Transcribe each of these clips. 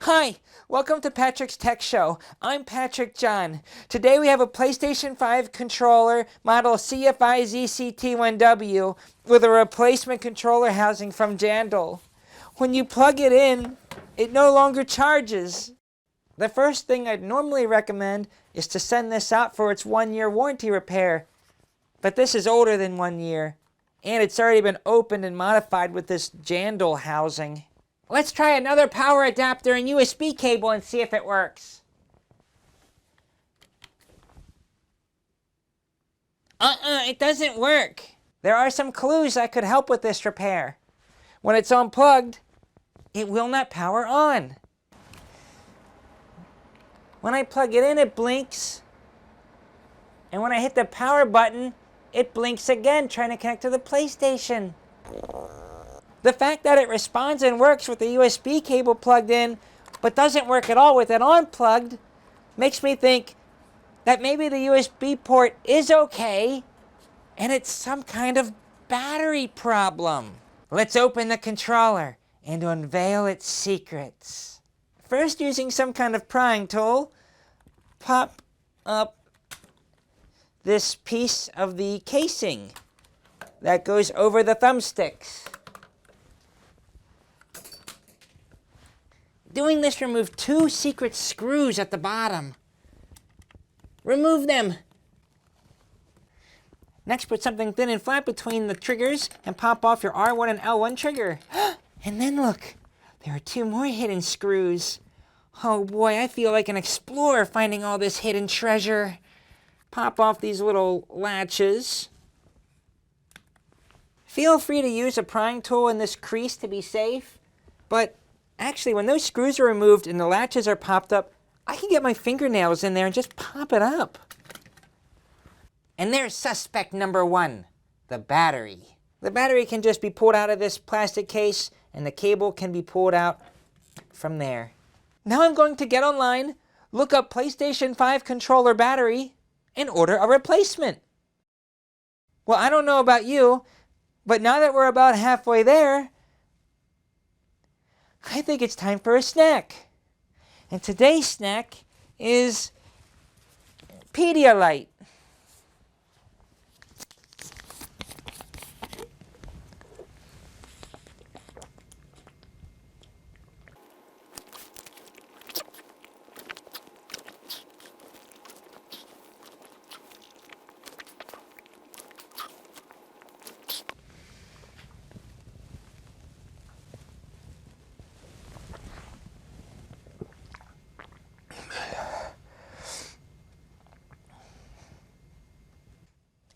Hi, welcome to Patrick's Tech Show. I'm Patrick John. Today we have a PlayStation 5 controller model CFI ZCT1W with a replacement controller housing from Jandal. When you plug it in, it no longer charges. The first thing I'd normally recommend is to send this out for its 1-year warranty repair. But this is older than 1 year, and it's already been opened and modified with this Jandal housing. Let's try another power adapter and USB cable and see if it works. It doesn't work. There are some clues that could help with this repair. When it's unplugged, it will not power on. When I plug it in, it blinks. And when I hit the power button, it blinks again, trying to connect to the PlayStation. The fact that it responds and works with the USB cable plugged in, but doesn't work at all with it unplugged, makes me think that maybe the USB port is okay, and it's some kind of battery problem. Let's open the controller and unveil its secrets. First, using some kind of prying tool, pop up this piece of the casing that goes over the thumbsticks. Doing this removed 2 secret screws at the bottom. Remove them. Next, put something thin and flat between the triggers and pop off your R1 and L1 trigger. And then look, there are 2 more hidden screws. Oh boy, I feel like an explorer finding all this hidden treasure. Pop off these little latches. Feel free to use a prying tool in this crease to be safe, but actually, when those screws are removed and the latches are popped up, I can get my fingernails in there and just pop it up. And there's suspect number 1, the battery. The battery can just be pulled out of this plastic case, and the cable can be pulled out from there. Now I'm going to get online, look up PlayStation 5 controller battery, and order a replacement. Well, I don't know about you, but now that we're about halfway there, I think it's time for a snack. And today's snack is Pedialyte.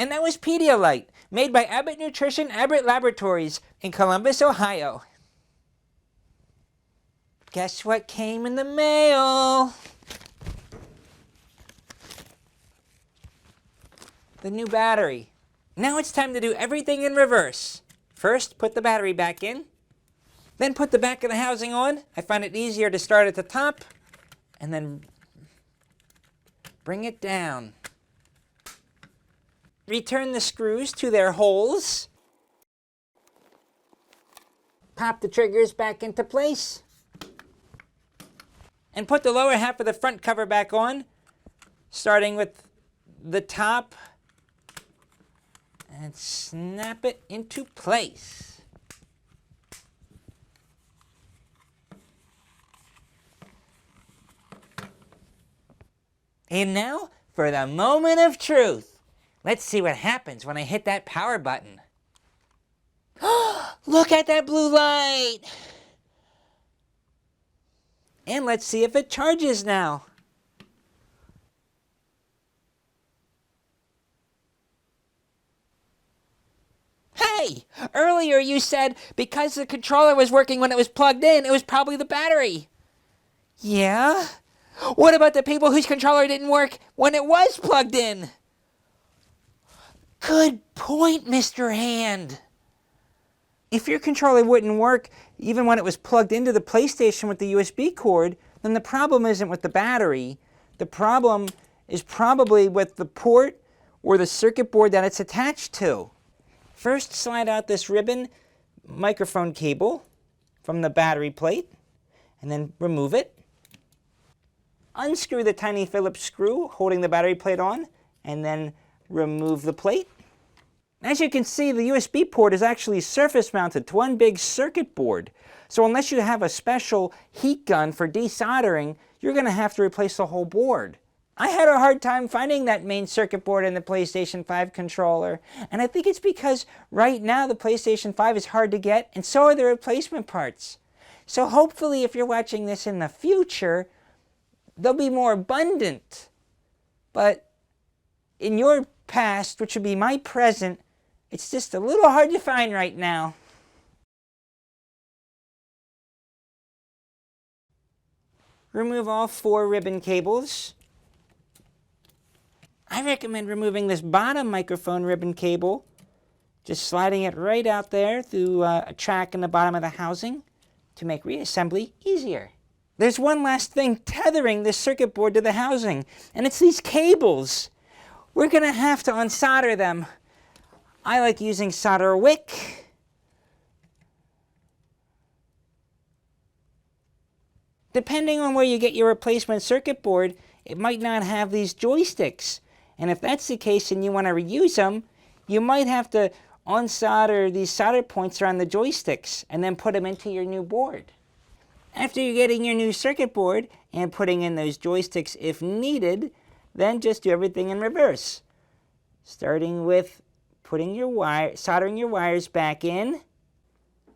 And that was Pedialyte, made by Abbott Nutrition Abbott Laboratories in Columbus, Ohio. Guess what came in the mail? The new battery. Now it's time to do everything in reverse. First, put the battery back in. Then put the back of the housing on. I find it easier to start at the top and then bring it down. Return the screws to their holes. Pop the triggers back into place. And put the lower half of the front cover back on, starting with the top. And snap it into place. And now for the moment of truth. Let's see what happens when I hit that power button. Look at that blue light! And let's see if it charges now. Hey! Earlier you said because the controller was working when it was plugged in, it was probably the battery. Yeah? What about the people whose controller didn't work when it was plugged in? Good point, Mr. Hand. If your controller wouldn't work even when it was plugged into the PlayStation with the USB cord, then the problem isn't with the battery. The problem is probably with the port or the circuit board that it's attached to. First, slide out this ribbon microphone cable from the battery plate, and then remove it. unscrew the tiny Phillips screw holding the battery plate on, and then remove the plate. As you can see, the USB port is actually surface mounted to one big circuit board. So unless you have a special heat gun for desoldering, you're going to have to replace the whole board. I had a hard time finding that main circuit board in the PlayStation 5 controller, and I think it's because right now the PlayStation 5 is hard to get, and so are the replacement parts. So hopefully if you're watching this in the future, they'll be more abundant. But in your past, which would be my present, it's just a little hard to find right now. Remove all 4 ribbon cables. I recommend removing this bottom microphone ribbon cable, just sliding it right out there through a track in the bottom of the housing to make reassembly easier. There's one last thing tethering this circuit board to the housing, and it's these cables. We're going to have to unsolder them. I like using solder wick. Depending on where you get your replacement circuit board, it might not have these joysticks. And if that's the case and you want to reuse them, you might have to unsolder these solder points around the joysticks and then put them into your new board. After you're getting your new circuit board and putting in those joysticks if needed, then just do everything in reverse. Starting with soldering your wires back in.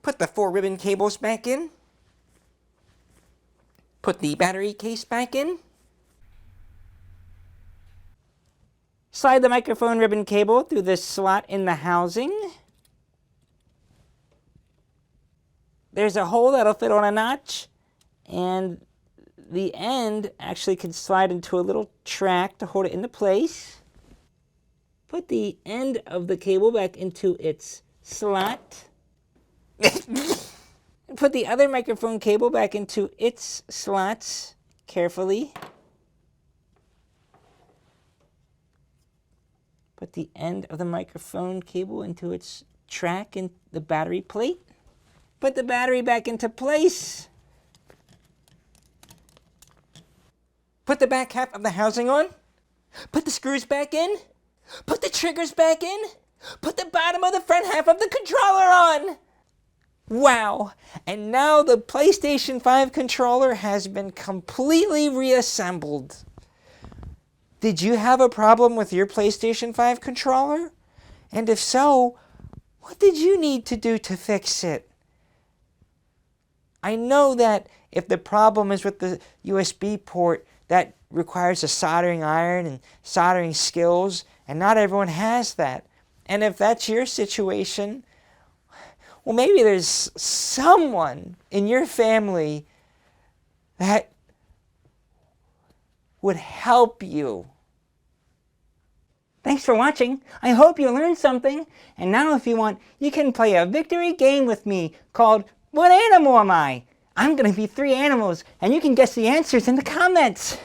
Put the 4 ribbon cables back in. Put the battery case back in. Slide the microphone ribbon cable through this slot in the housing. There's a hole that'll fit on a notch, and the end actually can slide into a little track to hold it into place. Put the end of the cable back into its slot. Put the other microphone cable back into its slots carefully. Put the end of the microphone cable into its track in the battery plate. Put the battery back into place. Put the back half of the housing on. Put the screws back in. Put the triggers back in. Put the bottom of the front half of the controller on. Wow, and now the PlayStation 5 controller has been completely reassembled. Did you have a problem with your PlayStation 5 controller? And if so, what did you need to do to fix it? I know that if the problem is with the USB port, that requires a soldering iron and soldering skills, and not everyone has that. And if that's your situation, well, maybe there's someone in your family that would help you. Thanks for watching. I hope you learned something. And now if you want, you can play a victory game with me called What Animal Am I? I'm going to be 3 animals, and you can guess the answers in the comments.